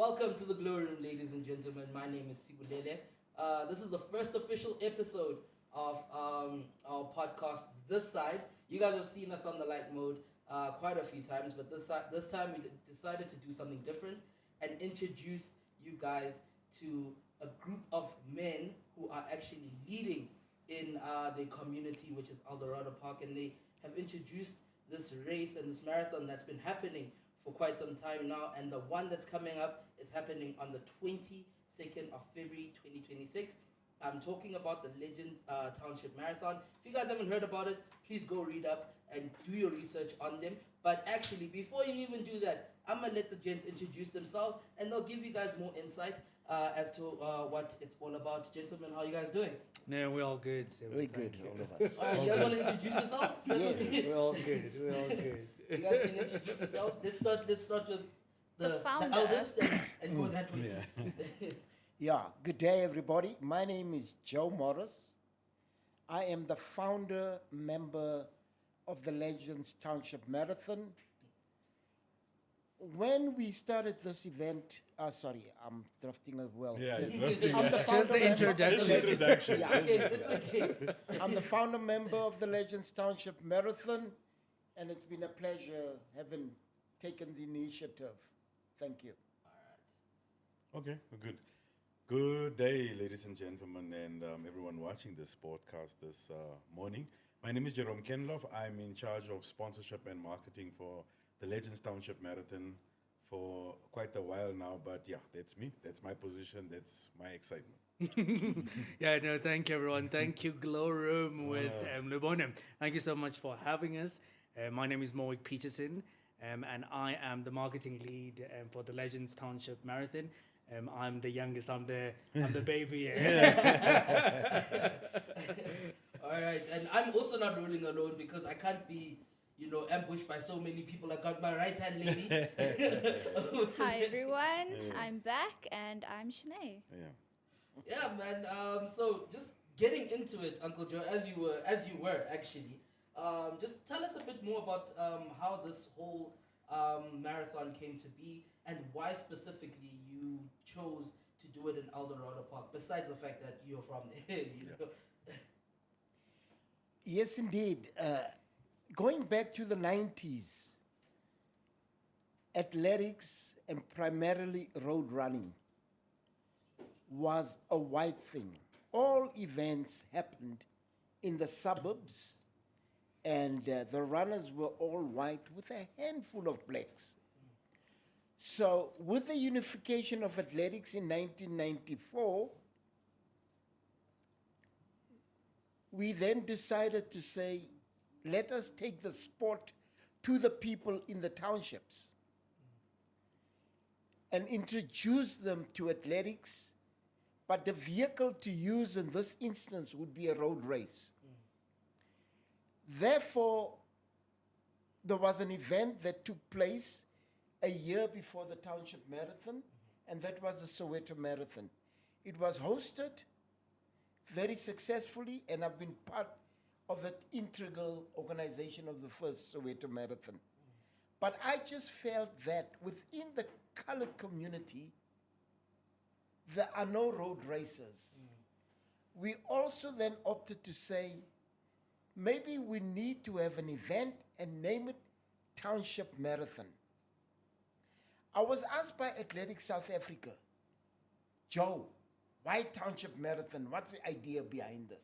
Welcome to the Glowroom, ladies and gentlemen. My name is Sibulele. This is the first official episode of our podcast this side. You guys have seen us on the light mode quite a few times, but this time we decided to do something different and introduce you guys to a group of men who are actually leading in the community, which is Eldorado Park, and they have introduced this race and this marathon that's been happening for quite some time now, and the one that's coming up is happening on the 22nd of February 2026. I'm talking about the Legends Township Marathon. If you guys haven't heard about it, please go read up and do your research on them. But actually, before you even do that, I'm going to let the gents introduce themselves, and they'll give you guys more insight as to what it's all about. Gentlemen, how are you guys doing? No, we're all good. So We're good, all of us. All right, you guys want to introduce yourselves? Yeah. We're all good. We're all good. You guys can introduce yourselves. Let's start with The founder. the eldest and go that way. Yeah, good day, everybody. My name is Joe Morris. I am the founder member of the Legends Township Marathon. When we started this event, sorry, I'm drifting as well. Yeah, it's I'm drifting. the Just founder the member- introduction. Introduction. Yeah. It's okay. I'm the founder member of the Legends Township Marathon, and it's been a pleasure having taken the initiative. Thank you. Okay, good. Good day, ladies and gentlemen, and everyone watching this podcast this morning. My name is Jerome Kenloff. I'm in charge of sponsorship and marketing for the Legends Township Marathon for quite a while now. But yeah, that's me. That's my position. That's my excitement. Yeah, no, thank you, everyone. Thank you, Glowroom with Lubonum. Thank you so much for having us. My name is Moik Peterson, and I am the marketing lead for the Legends Township Marathon. I'm the youngest. I'm the baby. All right, and I'm also not rolling alone because I can't be, ambushed by so many people. I got my right hand lady. Hi everyone, I'm back and I'm Shanae. Yeah. Yeah, man. So just getting into it, Uncle Joe, as you were actually. Just tell us a bit more about how this whole marathon came to be and why specifically you chose to do it in Eldorado Park. Besides the fact that you're from there, know. Yes, indeed. Going back to the 90s, athletics and primarily road running was a wide thing. All events happened in the suburbs, and the runners were all white with a handful of blacks. So with the unification of athletics in 1994, we then decided to say, let us take the sport to the people in the townships and introduce them to athletics, but the vehicle to use in this instance would be a road race. Therefore, there was an event that took place a year before the Township Marathon, and that was the Soweto Marathon. It was hosted very successfully, and I've been part of that integral organization of the first Soweto Marathon. But I just felt that within the colored community, there are no road races. We also then opted to say, maybe we need to have an event and name it Township Marathon. I was asked by Athletics South Africa, Joe, why Township Marathon? What's the idea behind this?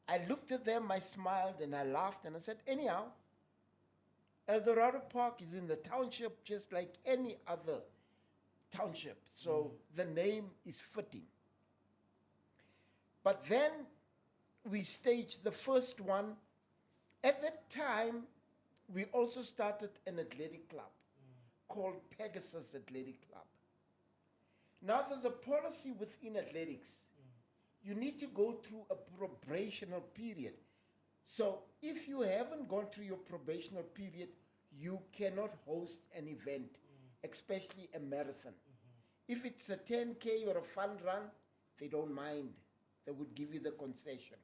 I looked at them, I smiled, and I laughed, and I said, anyhow, Eldorado Park is in the township just like any other township, so the name is fitting. But then we staged the first one. At that time, we also started an athletic club called Pegasus Athletic Club. Now there's a policy within athletics. You need to go through a probational period. So if you haven't gone through your probational period, you cannot host an event, especially a marathon. If it's a 10K or a fun run, they don't mind. They would give you the concession.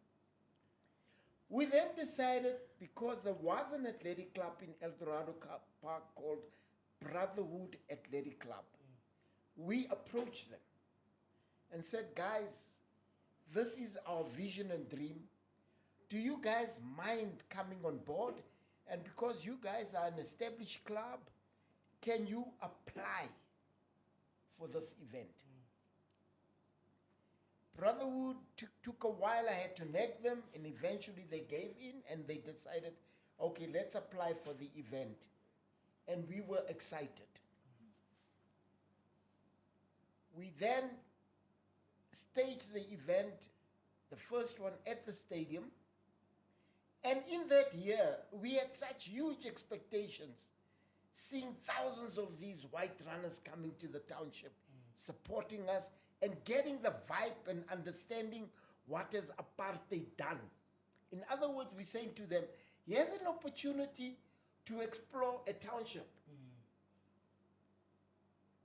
We then decided, because there was an athletic club in Eldorado Park called Brotherhood Athletic Club, we approached them and said, guys, this is our vision and dream. Do you guys mind coming on board? And because you guys are an established club, can you apply for this event? Brotherhood took a while. I had to nag them, and eventually they gave in and they decided, okay, let's apply for the event. And we were excited. We then staged the event, the first one at the stadium. And in that year, we had such huge expectations, seeing thousands of these white runners coming to the township, supporting us, and getting the vibe and understanding what has apartheid done. In other words, we're saying to them, here's an opportunity to explore a township.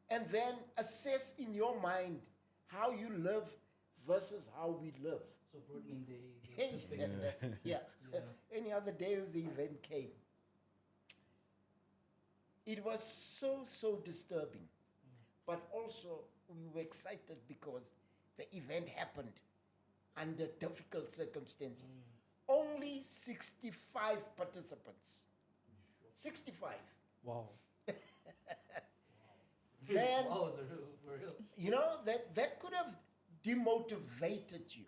And then assess in your mind how you live versus how we live. So broadening the perspective. Yeah. Yeah. Any other day the event came. It was so disturbing. But also we were excited because the event happened under difficult circumstances. Only 65 participants. 65. Wow. Then, Wow, for real. you know, that could have demotivated you.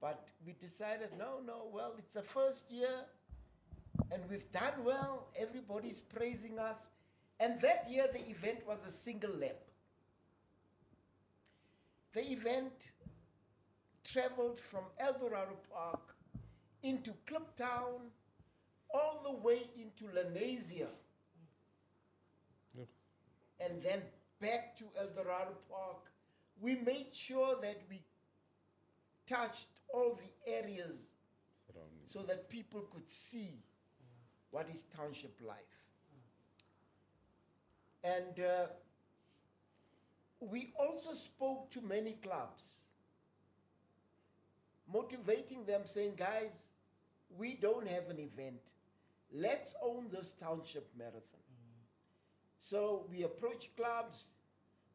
But we decided, no, well, it's the first year and we've done well. Everybody's praising us. And that year, the event was a single lap. The event traveled from Eldorado Park into Kliptown, all the way into Lenasia, and then back to Eldorado Park. We made sure that we touched all the areas so that people could see what is township life. And we also spoke to many clubs, motivating them, saying, guys, we don't have an event. Let's own this township marathon. So we approached clubs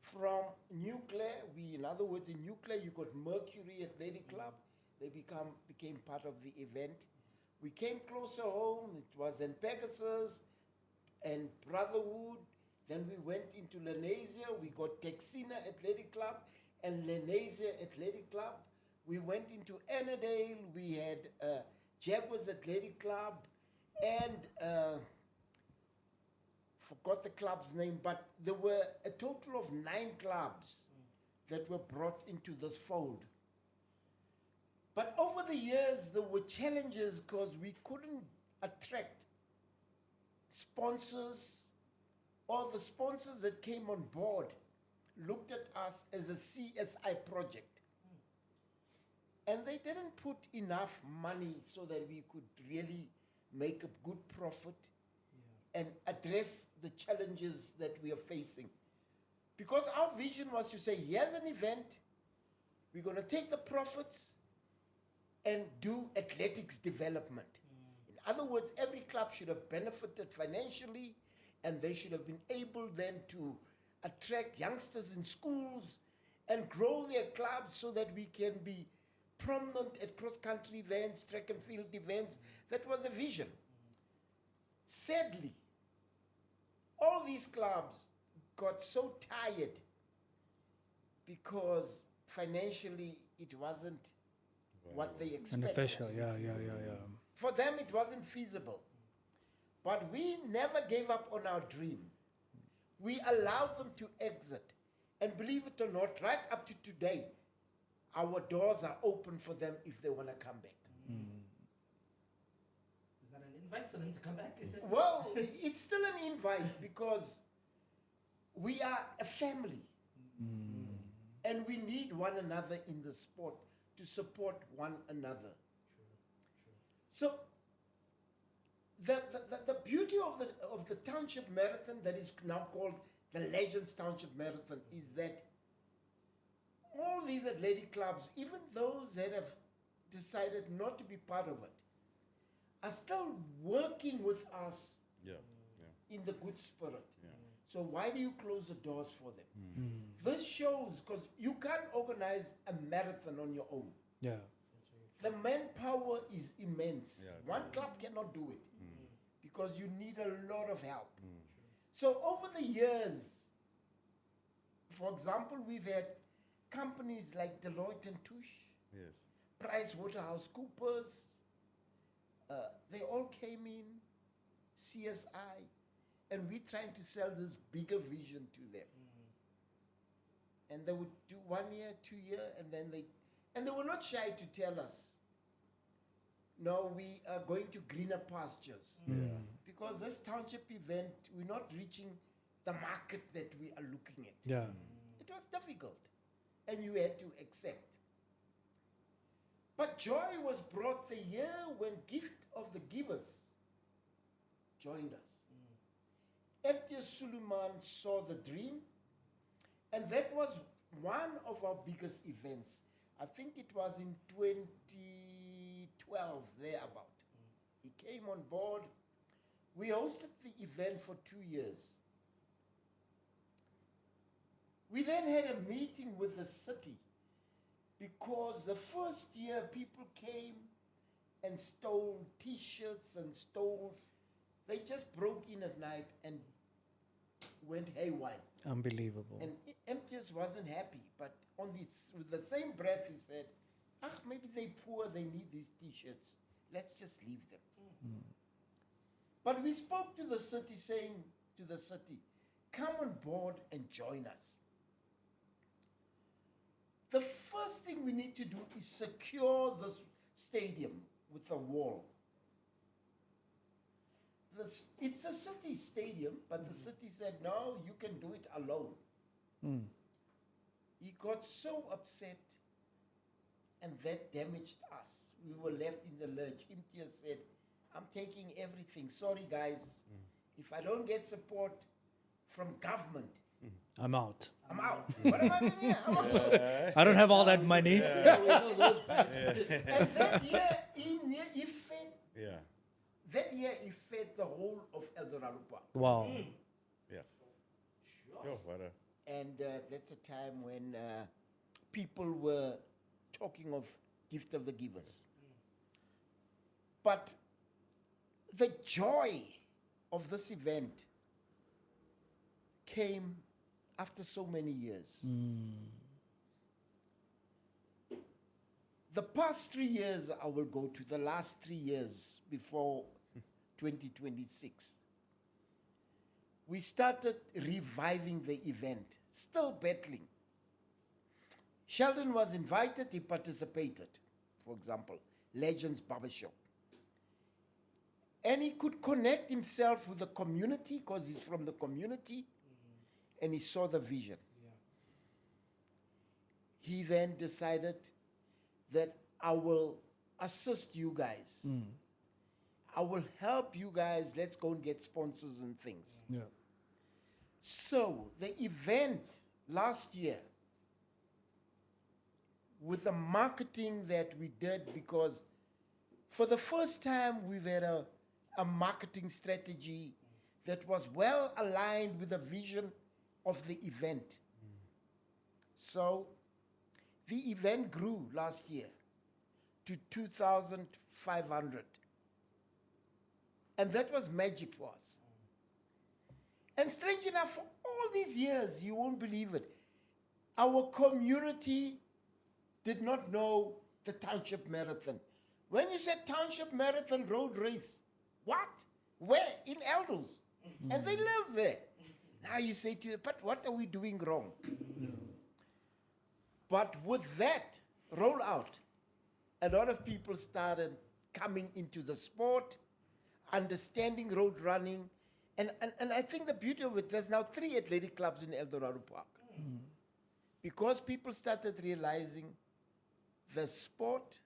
from Nuclear. In other words, in Nuclear, you got Mercury Athletic Club. They became part of the event. We came closer home. It was in Pegasus and Brotherhood. Then we went into Lenasia. We got Texina Athletic Club and Lenasia Athletic Club. We went into Annandale. We had Jaguars Athletic Club and forgot the club's name, but there were a total of 9 clubs that were brought into this fold. But over the years, there were challenges because we couldn't attract sponsors, or the sponsors that came on board looked at us as a CSI project. And they didn't put enough money so that we could really make a good profit and address the challenges that we are facing. Because our vision was to say, here's an event, we're going to take the profits and do athletics development. In other words, every club should have benefited financially, and they should have been able then to attract youngsters in schools and grow their clubs so that we can be prominent at cross-country events, track and field events. That was a vision. Sadly, all these clubs got so tired because financially it wasn't what they expected. Beneficial, yeah. For them, it wasn't feasible. But we never gave up on our dream. We allowed them to exit. And believe it or not, right up to today, our doors are open for them if they want to come back. Is that an invite for them to come back? Well, it's still an invite because we are a family. And we need one another in the sport to support one another. So the beauty of the Township Marathon that is now called the Legends Township Marathon is that all these athletic clubs, even those that have decided not to be part of it, are still working with us in the good spirit. So why do you close the doors for them? This shows, because you can't organize a marathon on your own. Yeah. The manpower is immense. Yeah, it's One club cannot do it because you need a lot of help. So over the years, for example, we've had companies like Deloitte and Touche, Yes. PricewaterhouseCoopers, they all came in, CSI, and we're trying to sell this bigger vision to them. And they would do 1 year, 2 year, and then they were not shy to tell us, no, we are going to greener pastures. Because this township event, we're not reaching the market that we are looking at. Yeah. It was difficult, and you had to accept. But joy was brought the year when Gift of the Givers joined us. Emtius Suleiman saw the dream, and that was one of our biggest events. I think it was in 2012, thereabout. He came on board. We hosted the event for 2 years. We then had a meeting with the city because the first year people came and stole T-shirts and they just broke in at night and went haywire. Unbelievable. And MTS wasn't happy, but with the same breath he said, maybe they poor, they need these T-shirts. Let's just leave them. But we spoke to the city saying to the city, come on board and join us. The first thing we need to do is secure this stadium with a wall. It's a city stadium, but the city said, no, you can do it alone. He got so upset, and that damaged us. We were left in the lurch. Imtiaz said, I'm taking everything. Sorry, guys. If I don't get support from government, I'm out. I'm out. What am I doing here? I'm out. I don't have all that money. Yeah, we know those types. And that year, he fed. Yeah. That year, he fed the whole of Eldorado Park. Wow. Yeah. Yo, what a. And that's a time when people were talking of Gift of the Givers. But the joy of this event came after so many years. The past 3 years, I will go to the last 3 years before 2026. We started reviving the event, still battling. Sheldon was invited, he participated. For example, Legends Barbershop. And he could connect himself with the community because he's from the community, and he saw the vision. He then decided that I will assist you guys. I will help you guys. Let's go and get sponsors and things. Yeah. So the event last year, with the marketing that we did, because for the first time we've had a marketing strategy that was well aligned with the vision of the event. So the event grew last year to 2,500. And that was magic for us. And strange enough, for all these years, you won't believe it, our community did not know the Township Marathon. When you said Township Marathon road race, what? Where? In Eldos. And they live there. Now you say to you, but what are we doing wrong? But with that rollout, a lot of people started coming into the sport, understanding road running. And I think the beauty of it, there's now 3 athletic clubs in Eldorado Park. Because people started realizing the sport,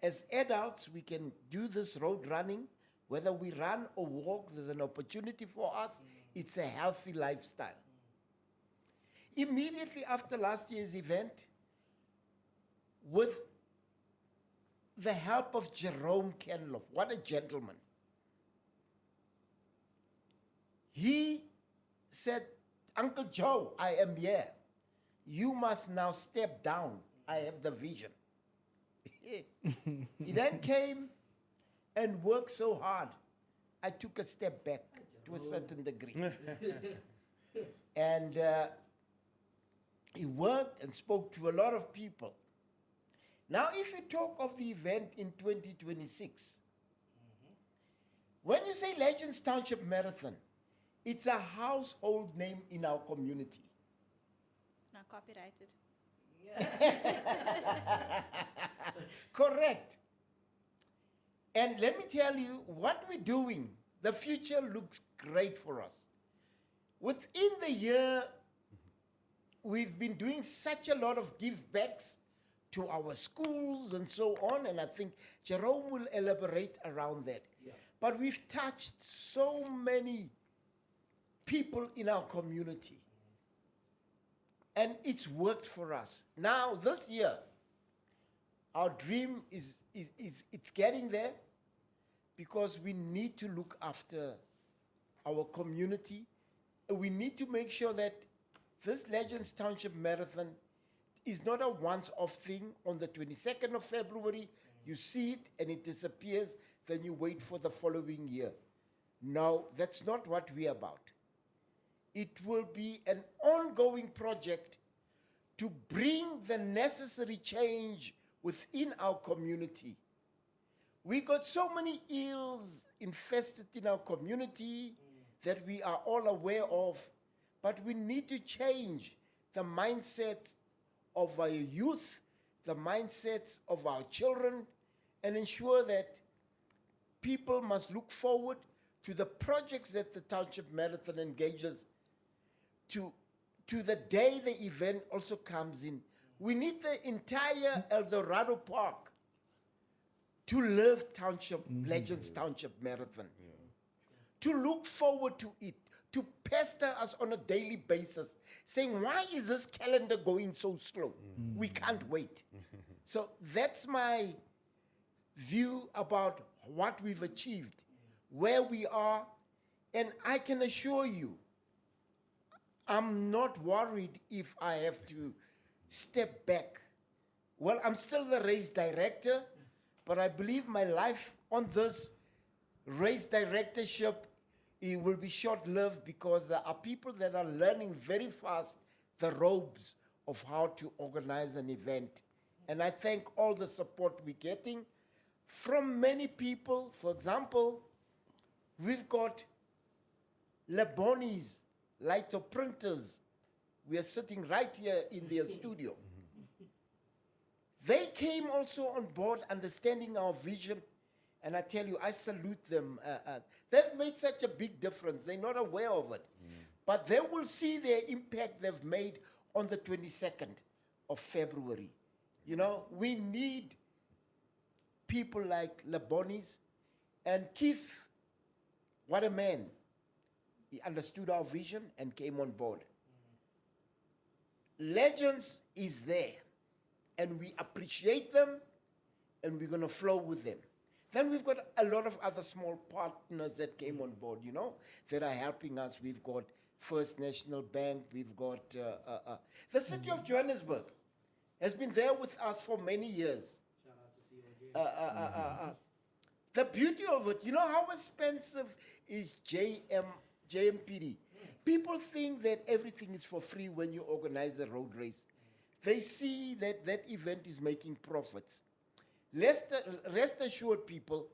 as adults, we can do this road running. Whether we run or walk, there's an opportunity for us. It's a healthy lifestyle. Immediately after last year's event, with the help of Jerome Kenloff, what a gentleman. He said, Uncle Joe, I am here. You must now step down. I have the vision. He then came and worked so hard. I took a step back to a certain degree. And he worked and spoke to a lot of people. Now, if you talk of the event in 2026, when you say Legends Township Marathon, it's a household name in our community. Not copyrighted. Correct. And let me tell you, what we're doing, the future looks great for us. Within the year, we've been doing such a lot of give backs to our schools and so on, and I think Jerome will elaborate around that. Yeah. But we've touched so many people in our community, and it's worked for us. Now, this year, our dream is it's getting there, because we need to look after our community. We need to make sure that this Legends Township Marathon is not a once-off thing. On the 22nd of February, you see it and it disappears, then you wait for the following year. No, that's not what we're about. It will be an ongoing project to bring the necessary change within our community. We got so many ills infested in our community that we are all aware of, but we need to change the mindset of our youth, the mindsets of our children, and ensure that people must look forward to the projects that the Township Marathon engages to the day the event also comes in. We need the entire Eldorado Park to live Legends Township Marathon, to look forward to it, to pester us on a daily basis, saying, why is this calendar going so slow? We can't wait. So that's my view about what we've achieved, where we are, and I can assure you, I'm not worried if I have to step back. Well, I'm still the race director, but I believe my life on this race directorship, it will be short-lived, because there are people that are learning very fast the ropes of how to organize an event. And I thank all the support we're getting from many people. For example, we've got Leboni's litho printers. We are sitting right here in their studio. They came also on board, understanding our vision, and I tell you, I salute them. They've made such a big difference. They're not aware of it. But they will see their impact they've made on the 22nd of February. You know, we need people like Leboni's and Keith. What a man. He understood our vision and came on board. Legends is there, and we appreciate them, and we're going to flow with them. Then we've got a lot of other small partners that came on board, you know, that are helping us. We've got First National Bank. We've got the city of Johannesburg has been there with us for many years. Shout out to COJ. The beauty of it, you know how expensive is JMPD? People think that everything is for free when you organize a road race. They see that that event is making profits. Rest assured, people,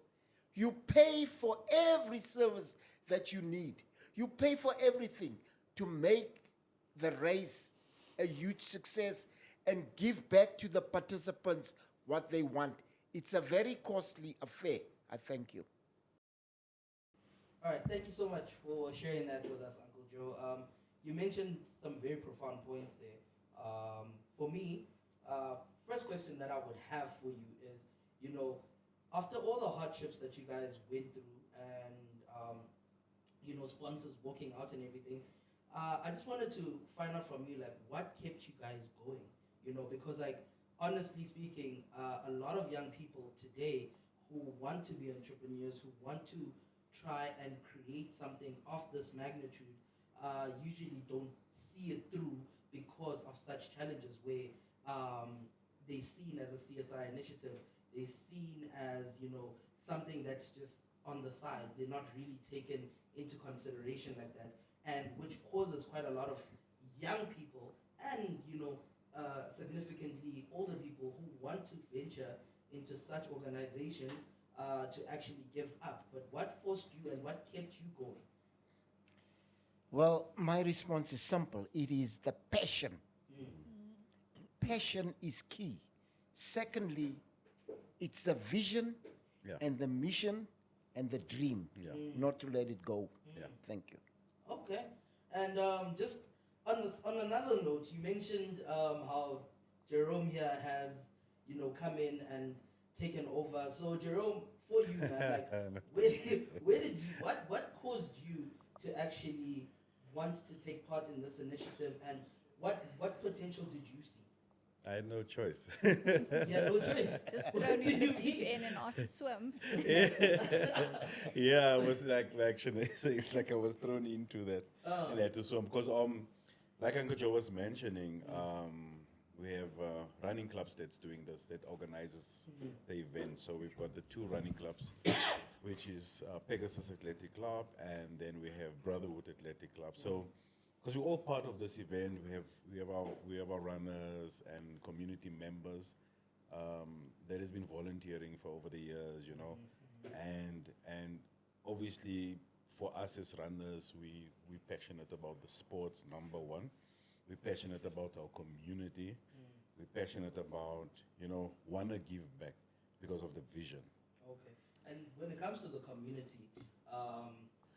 you pay for every service that you need. You pay for everything to make the race a huge success and give back to the participants what they want. It's a very costly affair. I thank you. All right, thank you so much for sharing that with us, Uncle Joe. You mentioned some very profound points there. For me, first question that I would have for you is, you know, after all the hardships that you guys went through and, you know, sponsors walking out and everything, I just wanted to find out from you, like, what kept you guys going? You know, because, like, honestly speaking, a lot of young people today who want to be entrepreneurs, who want to try and create something of this magnitude, usually don't see it through because of such challenges where they're seen as a CSI initiative. They're seen as, something that's just on the side. They're not really taken into consideration like that, and which causes quite a lot of young people and, significantly older people who want to venture into such organizations to actually give up. But what forced you and what kept you going? Well, my response is simple. It is the passion. Passion is key. Secondly, it's the vision Yeah. and the mission and the dream, Yeah. not to let it go. Yeah. Thank you. Okay. And just on another note, you mentioned how Jerome here has, come in and taken over. So Jerome, for you, man, like, where did you, what caused you to actually want to take part in this initiative, and what potential did you see? I had no choice. Yeah, no choice. Just thrown in the deep end and asked to swim. Yeah, it was like actually, it's like I was thrown into that and I had to swim because like Uncle Joe was mentioning, we have running clubs that's doing this, that organizes the event. So we've got the two running clubs, which is Pegasus Athletic Club, and then we have Brotherhood Athletic Club. So because we're all part of this event, we have our runners and community members that has been volunteering for over the years, and obviously for us as runners, we're passionate about the sports, number one. We're passionate about our community. We're passionate about, want to give back because of the vision. Okay. And when it comes to the community,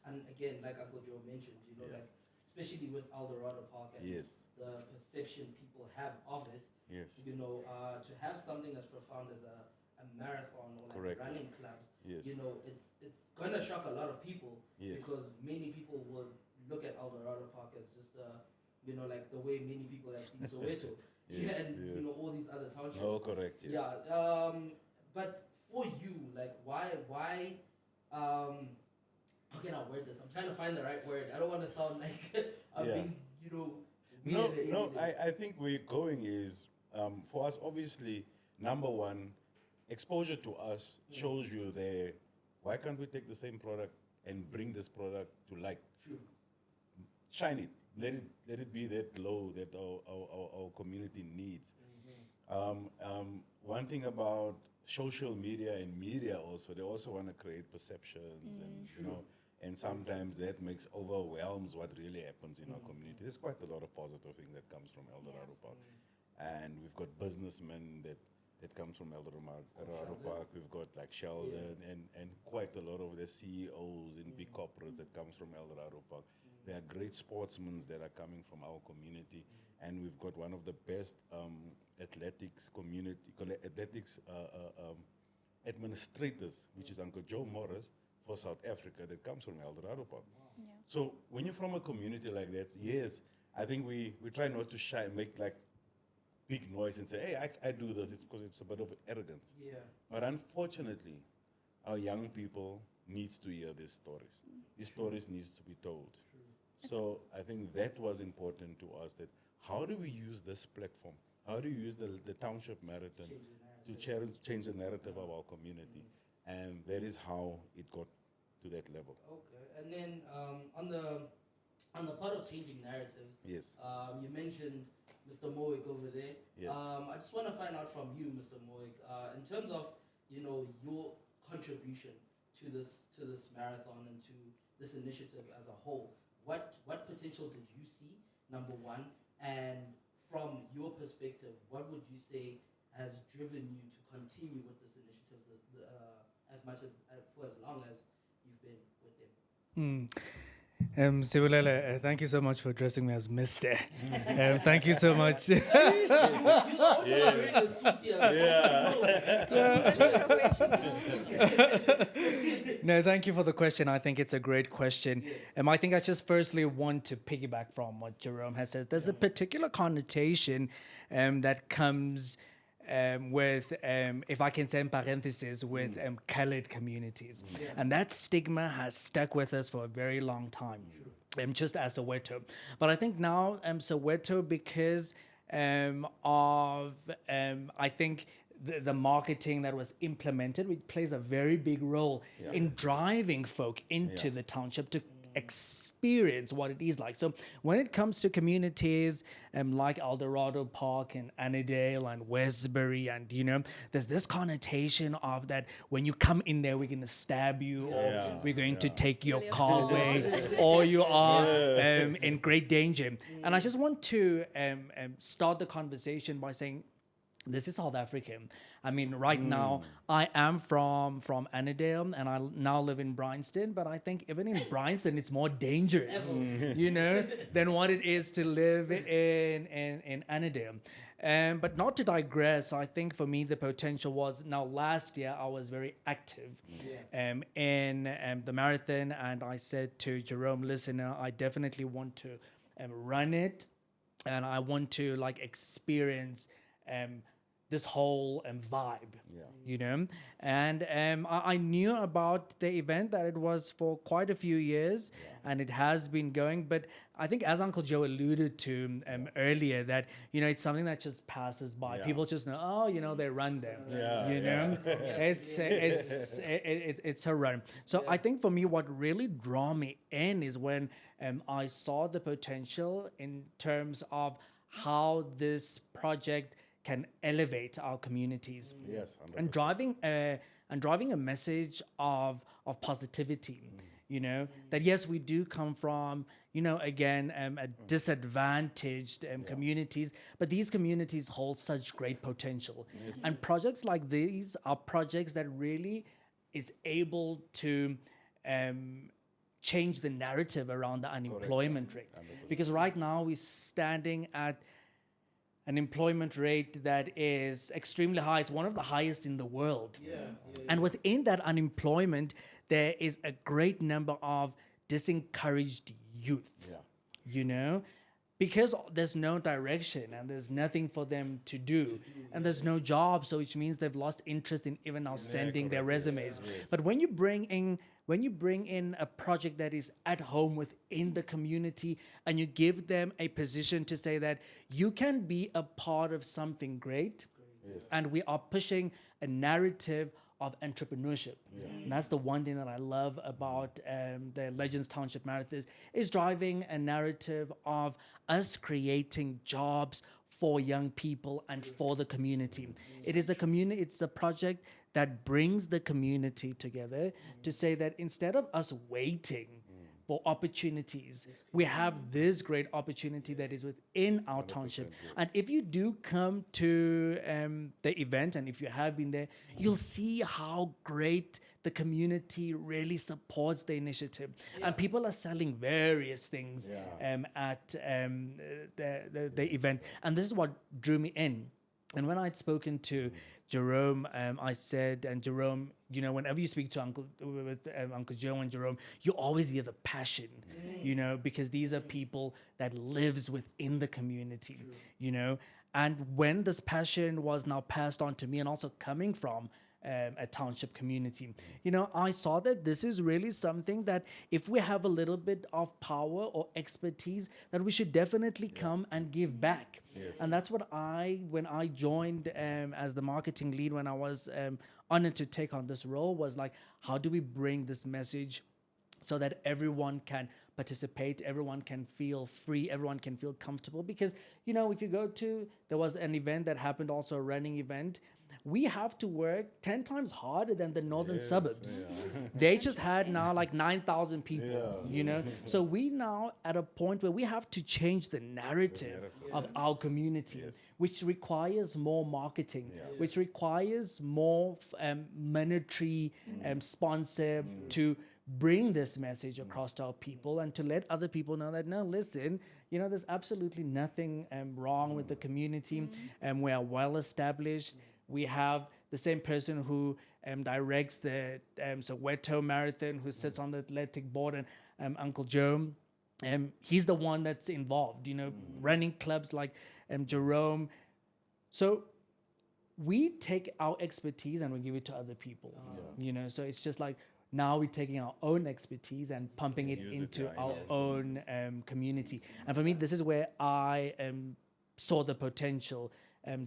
and again, like Uncle Joe mentioned, Yeah. like especially with Eldorado Park and Yes. the perception people have of it, Yes. to have something as profound as a marathon or like Correct. running clubs, Yes. it's gonna shock a lot of people Yes. because many people will look at Eldorado Park as just like the way many people have seen Soweto, Yes, and yes. all these other townships. Oh, correct. Yes. Yeah. But for you, like, why? How can I word this? I'm trying to find the right word. I don't want to sound like I'm Yeah. being, No, weird or no. anything. I think we're going is for us. Obviously, number one, exposure to us shows you there. Why can't we take the same product and bring this product to light? True. Shine it. Let it be that glow that our community needs. One thing about social media and media also, they also want to create perceptions and sometimes that makes overwhelms what really happens in our community. There's quite a lot of positive things that comes from Eldorado Park. And we've got businessmen that comes from Eldorado Park. We've got like Sheldon and quite a lot of the CEOs in big corporates that comes from Eldorado Park. There are great sportsmen that are coming from our community, and we've got one of the best athletics administrators, which is Uncle Joe Morris for South Africa, that comes from Eldorado Park. Yeah. So when you're from a community like that, yes, I think we try not to make like big noise and say, hey, I do this. It's because it's a bit of arrogance. Yeah. But unfortunately, our young people needs to hear these stories. These stories needs to be told. So I think that was important to us, that how do we use this platform? How do you use the Township Marathon to change the narrative of our community? And that is how it got to that level. Okay. And then on the part of changing narratives, Yes. you mentioned Mr. Moik over there. Yes. I just want to find out from you, Mr. Moik, in terms of your contribution to this marathon and to this initiative as a whole. What potential did you see? Number one, and from your perspective, what would you say has driven you to continue with this initiative as much as for as long as you've been with them? Sibulele, thank you so much for addressing me as Mr. Thank you so much. No, thank you for the question. I think it's a great question. I think I just firstly want to piggyback from what Jerome has said. There's a particular connotation that comes with, if I can say in parentheses, with colored communities. And that stigma has stuck with us for a very long time. just as Soweto. But I think now Soweto, because I think the marketing that was implemented, which plays a very big role in driving folk into the township to experience what it is like. So when it comes to communities like Eldorado Park and Annandale and Westbury, and there's this connotation of that when you come in there, we're going to stab you, or we're going to take your car away, or you are in great danger. And I just want to start the conversation by saying, this is South African. I mean, right now, I am from Annandale, and I now live in Bryanston. But I think even in Bryanston, it's more dangerous, than what it is to live in Annandale. But not to digress, I think for me, the potential was, now last year, I was very active in the marathon. And I said to Jerome, listen, I definitely want to run it. And I want to experience this whole vibe, And I knew about the event, that it was for quite a few years, and it has been going. But I think, as Uncle Joe alluded to earlier, that it's something that just passes by. People just know, they run there. It's a run. So I think for me, what really drew me in is when I saw the potential in terms of how this project can elevate our communities. Yes, 100%. and driving a message of positivity. That yes, we do come from a disadvantaged communities, but these communities hold such great potential. And projects like these are projects that really is able to change the narrative around the unemployment rate. 100%. Because right now we're standing at an employment rate that is extremely high. It's one of the highest in the world. And within that unemployment, there is a great number of disencouraged youth, because there's no direction and there's nothing for them to do, and there's no job, so which means they've lost interest in even now sending their resumes. But when you bring in a project that is at home within the community, and you give them a position to say that you can be a part of something great, and we are pushing a narrative of entrepreneurship. And that's the one thing that I love about the Legends Township Marathon, is driving a narrative of us creating jobs for young people and for the community. It is a community, it's a project that brings the community together to say that instead of us waiting for opportunities, we have this great opportunity that is within our township. And if you do come to the event, and if you have been there, you'll see how great the community really supports the initiative. And people are selling various things at the event. And this is what drew me in. And when I'd spoken to Jerome, I said, and Jerome, whenever you speak to Uncle Joe and Jerome, you always hear the passion, because these are people that lives within the community, And when this passion was now passed on to me, and also coming from a township community, I saw that this is really something that if we have a little bit of power or expertise, that we should definitely come and give back. And that's what when I joined as the marketing lead, when I was honored to take on this role, was like, how do we bring this message so that everyone can participate, everyone can feel free, everyone can feel comfortable? Because, if you go to, there was an event that happened, also a running event, we have to work 10 times harder than the northern suburbs. They just had now 9,000 people, So we now at a point where we have to change the narrative of our community, which requires more marketing, which requires more monetary sponsor to bring this message across to our people, and to let other people know that, no, listen, there's absolutely nothing wrong with the community, and we are well established. We have the same person who directs the Soweto Marathon, who sits on the athletic board, and Uncle Joe, he's the one that's involved, running clubs like Jerome. So we take our expertise and we give it to other people, So it's just like, now we're taking our own expertise and pumping it Use it, into yeah, in our our own community. And for me, this is where I saw the potential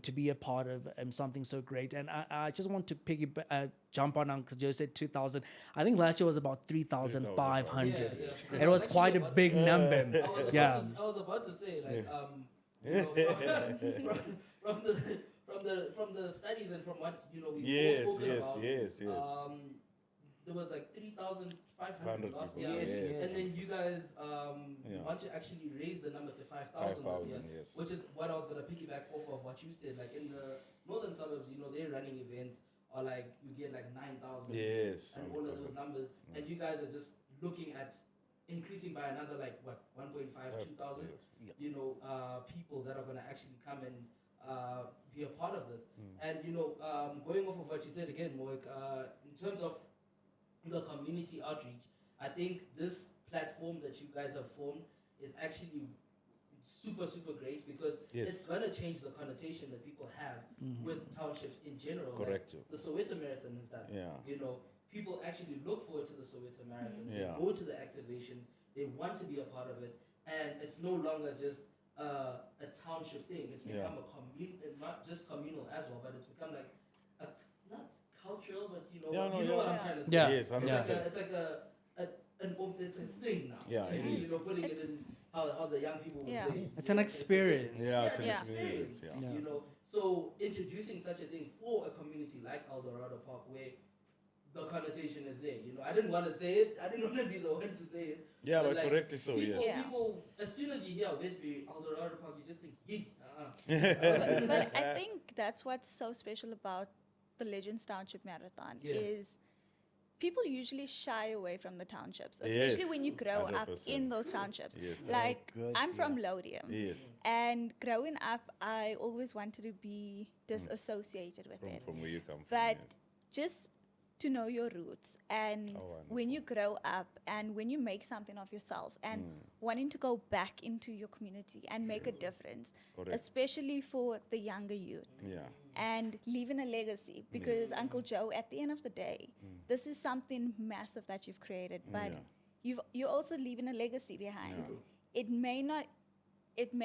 to be a part of something so great. And I just want to jump on Uncle Joe said 2,000. I think last year was about 3,500. Yeah. It was Actually quite a about- big number. Yeah. I was about to say, like, you know, from the studies and from what we've all spoken about, yes. there was like 3,500 last people, year, yes. and then you guys Yeah. want to actually raise the number to 5,000 this year, 5,000, yes. which is what I was gonna piggyback off of what you said. Like in the northern suburbs, they're running events, or like you get like 9,000, Yes, and all of those 100%. numbers, and you guys are just looking at increasing by another like what 1.5, 2,000, Yes. people that are gonna actually come and be a part of this. Mm. And going off of what you said again, Moik, in terms of the community outreach, I think this platform that you guys have formed is actually super great, because Yes. it's gonna change the connotation that people have with townships in general. Correct. Like, the Soweto Marathon is done. Yeah. People actually look forward to the Soweto Marathon. Yeah. They go to the activations. They want to be a part of it, and it's no longer just a township thing. It's Yeah. become not just communal as well, but it's become like not cultural, but Yeah, no, what I'm yeah. trying to say. Yeah. Yes, 100%. It's like it's a thing now. Yeah, it is. Putting it It's- in how the young people would Yeah. say. It's an experience. Yeah, it's an Yeah. experience. Yeah. Yeah. So introducing such a thing for a community like Eldorado Park, where the connotation is there. I didn't want to say it. I didn't want to be the one to say it. Yeah, but like, correctly so, people, yes. Yeah. people, as soon as you hear Westbury, Eldorado Park, you just think, yee. But I think that's what's so special about the Legends Township Marathon Yeah. is people usually shy away from the townships, especially Yes, when you grow up 100%. in those townships. Yes. Like, Good, I'm from yeah. Lodium. Yes. And growing up, I always wanted to be disassociated with it. From where you come from. But yeah. just to know your roots, and Oh, when you grow up and when you make something of yourself and wanting to go back into your community and make a difference, Correct. especially for the younger youth, Yeah. and leaving a legacy, because Uncle Joe, at the end of the day, this is something massive that you've created, but you're also leaving a legacy behind. Yeah. It may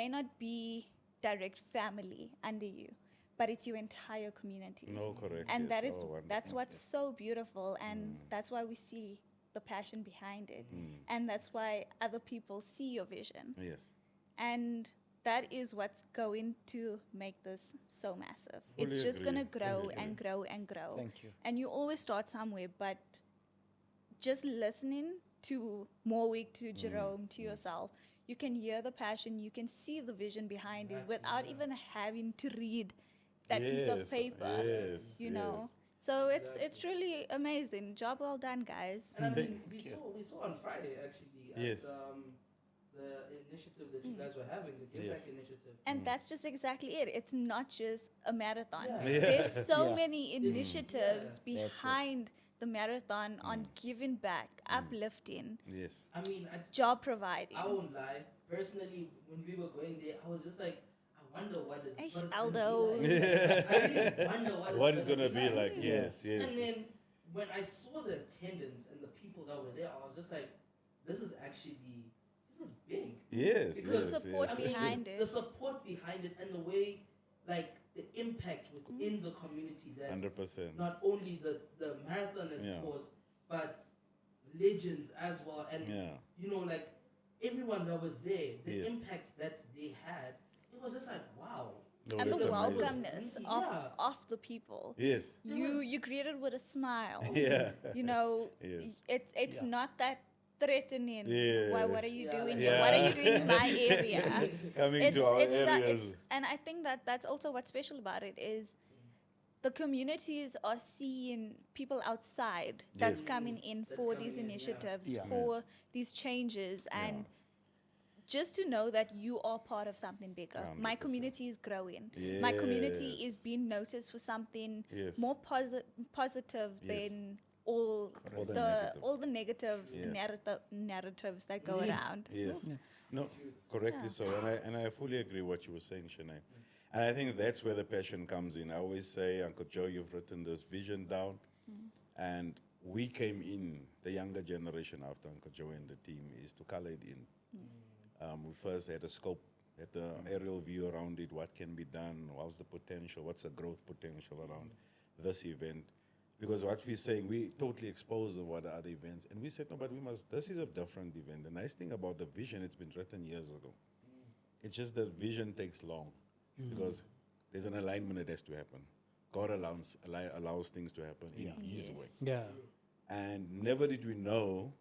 not be direct family under you, but it's your entire community. No, correct. And yes. that is Oh, that's wonderful. what's so beautiful, and that's why we see the passion behind it, and that's why other people see your vision, Yes. and that is what's going to make this so massive. It's Fully just agree, going to grow fully and agree. grow and grow. Thank you. And you always start somewhere, but just listening to Morwick, to Jerome, to yourself, you can hear the passion, you can see the vision behind it without even having to read that piece of Yes, paper. yes, You know. yes. So it's truly amazing. Job well done, guys. And I mean, we saw on Friday actually at Yes. the initiative that you guys were having, the Give Yes. Back initiative. And that's just exactly it. It's not just a marathon. Yeah. Yeah. There's so Yeah. many initiatives That's it. behind the marathon on giving back, uplifting, Yes. I mean, job providing. I won't lie. Personally, when we were going there, I was just like, I wonder what is. Eish, what it's Aldo. gonna be like. I really wonder What is going to be like? Yes, yes. And then when I saw the attendance and the people that were there, I was just like, this is big. Yes, Because yes, support yes. I mean, behind the it. support behind it, and the way, like, the impact within the community that 100%. not only the marathon has Yeah. caused, but legends as well, and Yeah. like everyone that was there, the Yes. impact that they had, it was just like wow. No, And the that's amazing. welcomeness Yeah. of the people. Yes. You greeted with a smile. Yeah. You know, Yes. it's Yeah. not that threatening. Yes. What are you Yeah, doing like- here? What are you doing in my area? Coming to our that areas. and I think that's also what's special about it is the communities are seeing people outside that's Yes. coming in That's for coming these in, yeah. initiatives, Yeah. for these changes, and just to know that you are part of something bigger. My 100%. community is growing. My community is Yes. being noticed for something Yes. more positive Yes. than all All the the negative. all the negative Yes. narratives that go around. Yes. No, correctly so. And I fully agree what you were saying, Shanae. And I think that's where the passion comes in. I always say, Uncle Joe, you've written this vision down. And we came in, the younger generation after Uncle Joe and the team, is to color it in. We first had a scope, had the aerial view around it, what can be done, what's the potential, what's the growth potential around this event. Because what we're saying, we totally exposed of what the other events, and we said, no, but this is a different event. The nice thing about the vision, it's been written years ago. It's just that vision takes long, because there's an alignment that has to happen. God allows things to happen in His way. Yeah. And never did we know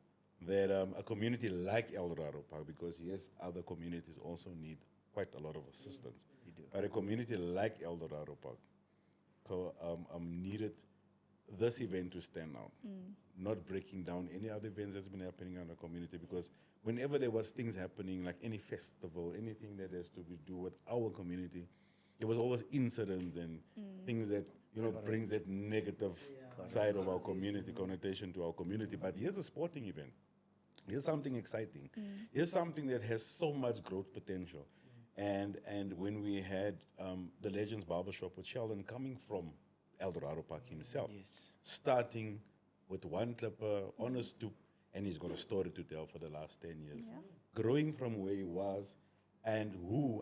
that a community like Eldorado Park, because yes, other communities also need quite a lot of assistance. But a community like Eldorado Park needed this event to stand out, not breaking down any other events that's been happening in the community, because whenever there was things happening, like any festival, anything that has to do with our community, there was always incidents and things that, brings that negative side of our community, connotation to our community. But here's a sporting event. Here's something exciting. Here's something that has so much growth potential. And when we had the Legends Barbershop with Sheldon coming from Eldorado Park himself, starting with one clipper on a stoop, and he's got a story to tell for the last 10 years. Growing from where he was, and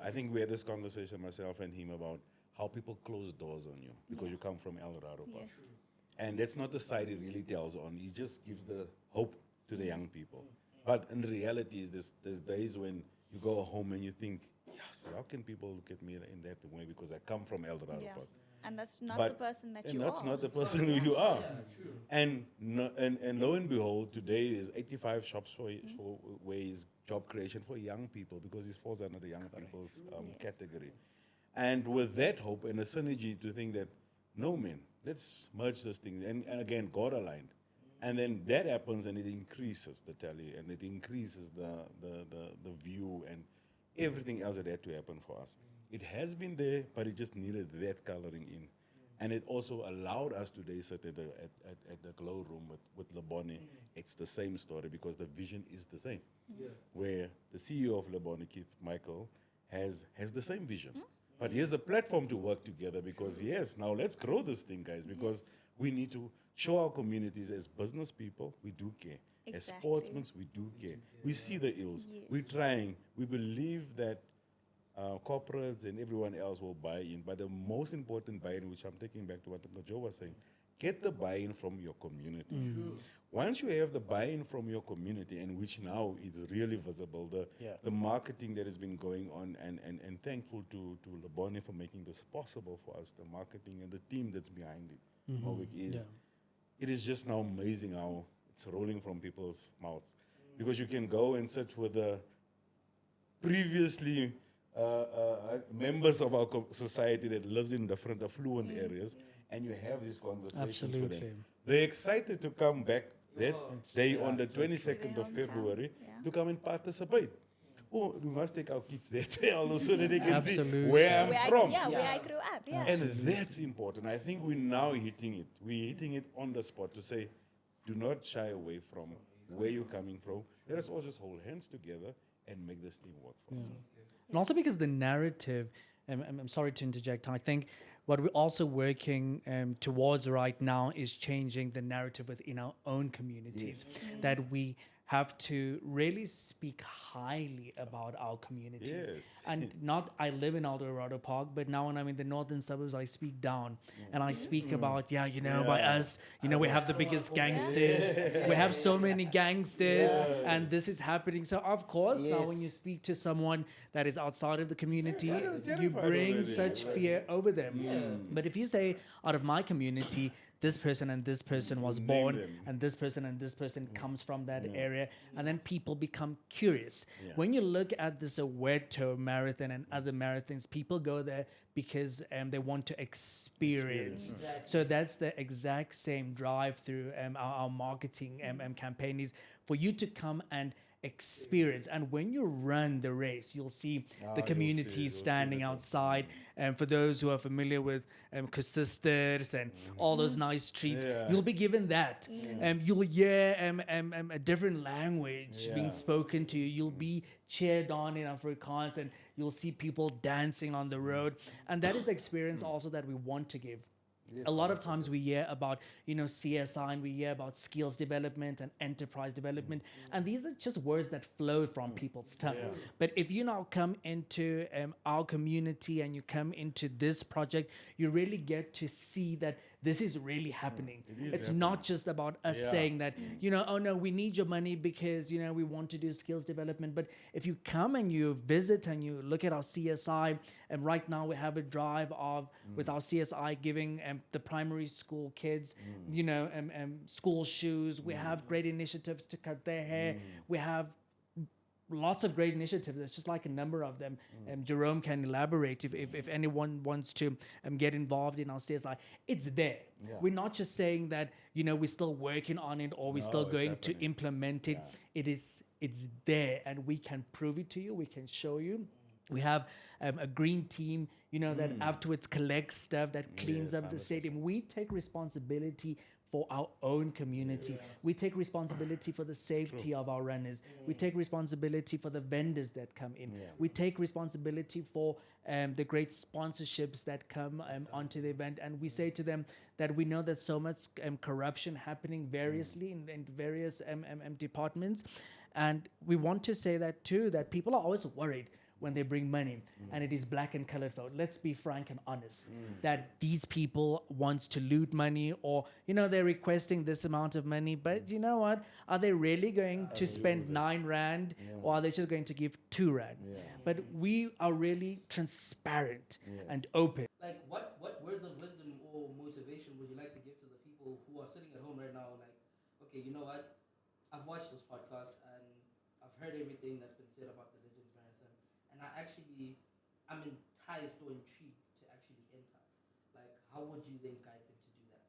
I think we had this conversation, myself and him, about how people close doors on you because you come from Eldorado Park. Yes. And that's not the side he really tells on. He just gives the hope to the young people. But in reality, there's days when you go home and you think, yes, how can people look at me in that way because I come from Eldorado Park? And that's not But- the person that And you that's are. not the person who you are. And lo and behold, today there's 85 shops for where is job creation for young people, because it falls under the young people's category. And with that hope and a synergy to think that, no man, let's merge this thing. And again, God aligned. And then that happens and it increases the tally and it increases the view and everything else that had to happen for us. It has been there, but it just needed that coloring in. And it also allowed us today sit at the Glowroom with Leboni. It's the same story because the vision is the same. Where the CEO of Leboni, Keith Michael, has the same vision. But here's a platform to work together because, yes, now let's grow this thing, guys, because we need to show our communities as business people, we do care. As Exactly. sportsmen, we do care. We see the ills. We're trying. We believe that corporates and everyone else will buy in. But the most important buy-in, which I'm taking back to what Uncle Joe was saying, get the buy-in from your community. Once you have the buy-in from your community, and which now is really visible, the marketing that has been going on, and thankful to Leboni for making this possible for us, the marketing and the team that's behind it. Mowik is, it is just now amazing how it's rolling from people's mouths. Because you can go and sit with the previously members of our society that lives in different affluent areas, and you have these conversations with Absolutely. them. They're excited to come back that day on the 22nd of Hometown, February yeah. to come and participate. Oh, we must take our kids there so that they can Absolutely. see where I'm Where from. where I grew up. Yeah. And that's important. I think we're now hitting it. We're hitting it on the spot to say, do not shy away from where you're coming from. Let us all just hold hands together and make this thing work for us. And also because the narrative, I'm sorry to interject, I think what we're also working towards right now is changing the narrative within our own communities. That we have to really speak highly about our communities. Yes. And not, I live in Eldorado Park, but now when I'm in the northern suburbs, I speak down. And I speak about, by us, we have the biggest gangsters. We have so many gangsters, and this is happening. So, of course, now when you speak to someone that is outside of the community, you bring already. such fear over them. But if you say, out of my community, this person and this person was born, them. and this person comes from that area, and then people become curious. When you look at this Soweto marathon and other marathons, people go there because they want to experience. So that's the exact same drive through our marketing campaign is for you to come and experience. And when you run the race, you'll see the community standing outside. And for those who are familiar with Kusisters and all those nice treats, you'll be given that. You'll hear a different language being spoken to you. You'll be cheered on in Afrikaans, and you'll see people dancing on the road. And that is the experience also that we want to give A lot of times we hear about, CSI, and we hear about skills development and enterprise development. And these are just words that flow from people's tongue. But if you now come into our community and you come into this project, you really get to see that this is really happening. It's not just about us saying that, oh no, we need your money because, we want to do skills development. But if you come and you visit and you look at our CSI, and right now we have a drive with our CSI giving the primary school kids, school shoes. We have great initiatives to cut their hair. We have lots of great initiatives. There's just like a number of them. Jerome can elaborate if anyone wants to get involved in our CSI. It's there. We're not just saying that, we're still working on it or we're still going to implement it. It's there, and we can prove it to you. We can show you. We have a green team, that afterwards collects stuff, that cleans up the stadium. We take responsibility for our own community. We take responsibility for the safety of our runners. We take responsibility for the vendors that come in. We take responsibility for the great sponsorships that come onto the event. And we say to them that we know that so much corruption happening variously in various departments. And we want to say that too, that people are always worried when they bring money and it is black and colored vote. Let's be frank and honest that these people wants to loot money, or they're requesting this amount of money, but you know what, are they really going to spend 9 rand or are they just going to give 2 rand? But we are really transparent and open. Like, what words of wisdom or motivation would you like to give to the people who are sitting at home right now, like, okay, you know what, I've watched this podcast and I've heard everything that's been said about the Legends Marathon, and I'm enticed or intrigued to actually enter. Like, how would you then guide them to do that?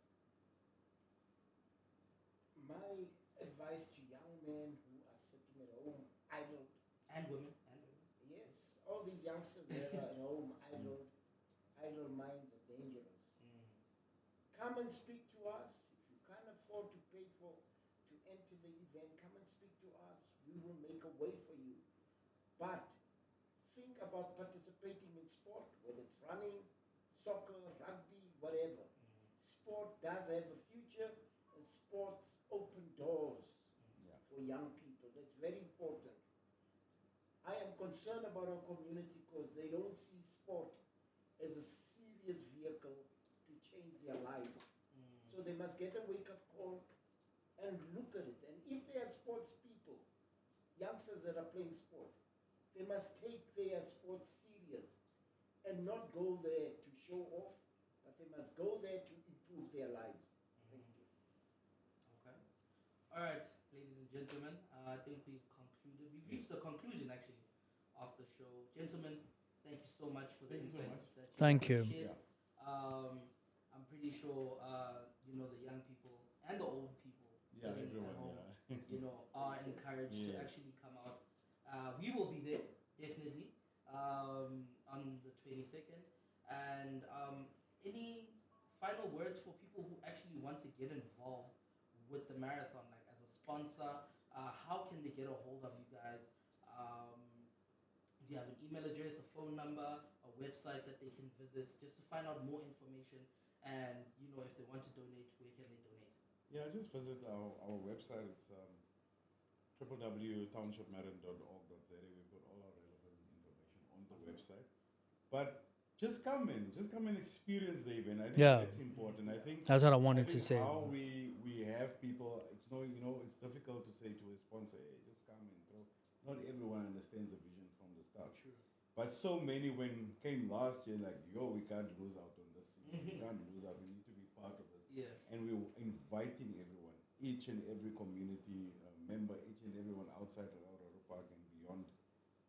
My advice to young men who are sitting at home idle, And women. yes, all these youngsters that are at home idle minds are dangerous. Come and speak to us. If you can't afford to pay to enter the event, come and speak to us. We will make a way for you. But think about participating in sport, whether it's running, soccer, rugby, whatever. Sport does have a future, and sports open doors for young people. That's very important. I am concerned about our community because they don't see sport as a serious vehicle to change their lives. So they must get a wake-up call and look at it. And if they are sports people, youngsters that are playing sport, they must take their sport serious and not go there to show off, but they must go there to improve their lives. Thank you. Okay. All right, ladies and gentlemen, I think we've concluded. We've reached the conclusion, actually, of the show. Gentlemen, thank you so much for the insights that Thank you. shared. I'm pretty sure, the young people and the old people sitting at home, are encouraged to actually come out. We will be there, definitely, on the 22nd. And any final words for people who actually want to get involved with the marathon, like as a sponsor? How can they get a hold of you guys? Do you have an email address, a phone number, a website that they can visit just to find out more information? And, if they want to donate, where can they donate? Yeah, just visit our website. It's www.townshipmarathon.org.za. We've got all our relevant information on the website. But just come and experience the event. I think that's important. I think That's what I wanted to say. How we have people, it's it's difficult to say to a sponsor, hey, just come and throw. Not everyone understands the vision from the start. True. But so many when came last year, like, we can't lose out on this. We can't lose out. We need to be part of this. Yes. And we were inviting everyone, each and every community member, each and everyone outside of Eldorado Park and beyond,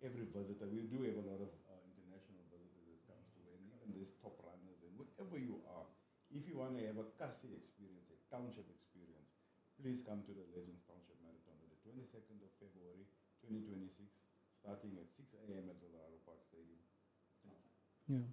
every visitor. We do have a lot of international visitors that comes to, and even these top runners, and wherever you are, if you want to have a Kasi experience, a township experience, please come to the Legends Township Marathon on the 22nd of February 2026, starting at 6 a.m. at the Eldorado Park Stadium. Yeah.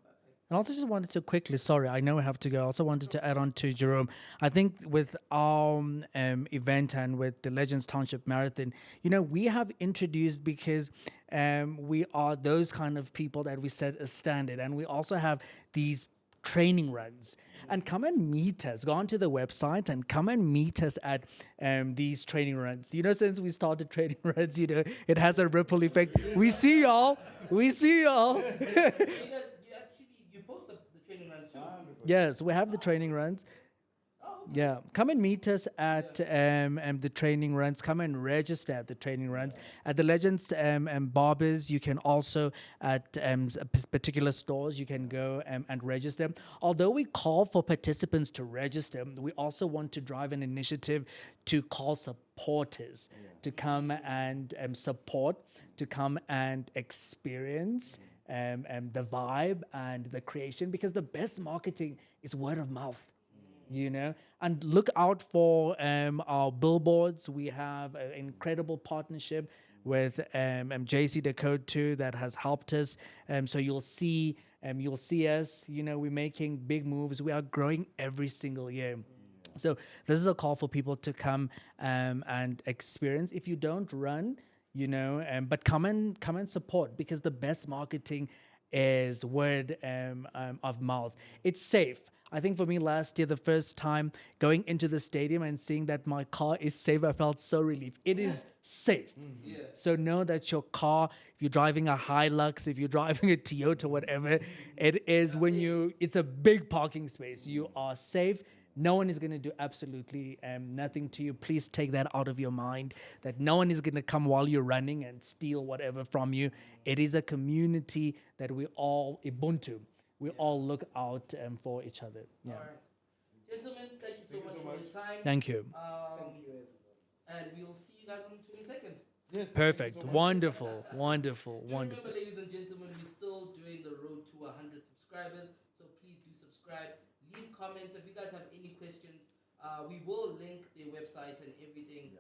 And also just wanted to quickly, sorry, I know we have to go. I also wanted to add on to Jerome. I think with our event and with the Legends Township Marathon, we have introduced, because we are those kind of people that we set a standard. And we also have these training runs. And come and meet us. Go onto the website and come and meet us at these training runs. Since we started training runs, it has a ripple effect. We see y'all. We see y'all. You guys, you post the training runs too. Yes, we have the training runs. Yeah, come and meet us at the training runs. Come and register at the training runs. At the Legends Barbers, you can also, at particular stores, you can go and register. Although we call for participants to register, we also want to drive an initiative to call supporters to come and support, to come and experience the vibe and the creation, because the best marketing is word of mouth. And look out for our billboards. We have an incredible partnership with JC Decode 2 that has helped us. So you'll see us. We're making big moves. We are growing every single year. So this is a call for people to come and experience. If you don't run, but come and support, because the best marketing is word of mouth. It's safe. I think for me last year, the first time going into the stadium and seeing that my car is safe, I felt so relieved. It is safe. Yeah. So know that your car, if you're driving a Hilux, if you're driving a Toyota, whatever, it's a big parking space. You are safe. No one is going to do absolutely nothing to you. Please take that out of your mind, that no one is going to come while you're running and steal whatever from you. It is a community that we all, Ubuntu, we all look out for each other. Yeah. All right. Gentlemen, thank you so much for your time. Thank you. Thank you, everyone. And we'll see you guys on the 22nd. Yes. Perfect. Wonderful. Wonderful. Do Wonderful. remember, ladies and gentlemen, we're still doing the road to 100 subscribers. So please do subscribe. Leave comments. If you guys have any questions, we will link their website and everything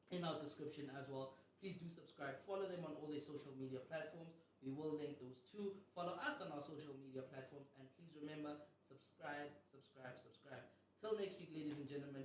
in our description as well. Please do subscribe. Follow them on all their social media platforms. We will link those too. Follow us on our social media platforms. And please remember, subscribe. Till next week, ladies and gentlemen.